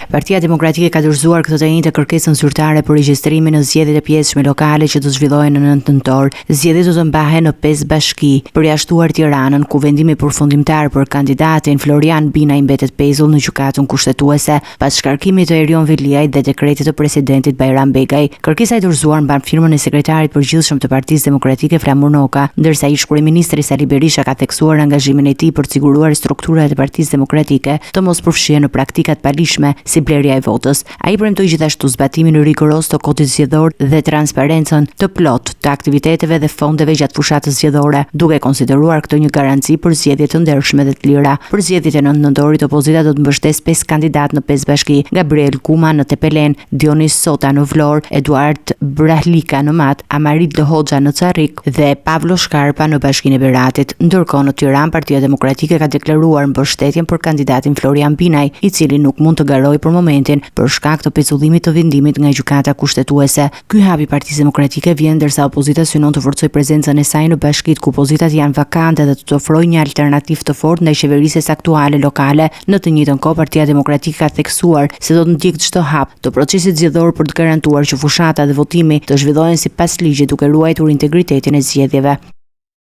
Partia Demokratike ka dorëzuar këtë të njëjtë kërkesën zyrtare për regjistrimin në zgjedhjet e pjesëme lokale që do zhvillohen në 9 nëntor. Zgjedhjet do të mbahen në 5 bashki, përjashtuar Tiranën, ku vendimi përfundimtar për kandidatin Florian Binaj mbetet pezull në gjykatën kushtetuese pas shkarkimit të Erion Veliajt dhe dekretit të presidentit Bajram Begaj. Kërkesa e dorëzuar mban firmën e sekretarit përgjithshëm të Partisë Demokratike Flamur Noka, ndërsa ish kryeministri Sali Berisha ka theksuar angazhimin e tij për të siguruar strukturat e Partisë Demokratike të mos përfshihen në praktikat palishme si blerja e votës. Ai premtoi gjithashtu zbatimin rigoroz të kodit zgjedhor dhe transparencën të plot të aktiviteteve dhe fondeve gjatë fushatës zgjedhore, duke konsideruar këtë një garanci për zgjedhje të ndershme dhe të lira. Për zgjedhjet e 9 nëntorit, opozita do të mbështesë 5 kandidat në 5 bashki: Gabriel Kuma në Tepelen, Dionis Sota në Vlorë, Eduard Brahlika në Mat, Amarit Hoxha në Carrik dhe Pavlo Shkarpa në Bashkinë e Beratit. Ndërkohë në Tiranë, Partia Demokratike ka deklaruar mbështetjen për kandidatin Florian Binaj, i cili nuk mund të garojë për momentin për shkak të pezullimit të vendimit nga gjykata kushtetuese. Ky hap i Partisë Demokratike vjen ndërsa opozita synon të forcojë prezencën e saj në bashkitë ku pozitat janë vakante dhe të ofrojë një alternativë të fortë ndaj qeverisjes aktuale lokale. Në të njëjtën kohë, Partia Demokratike ka theksuar se do të ndjekë çdo hap të procesit zgjedhor për të garantuar që fushata dhe votimi të zhvillohen sipas ligjit, duke ruajtur integritetin e zgjedhjeve.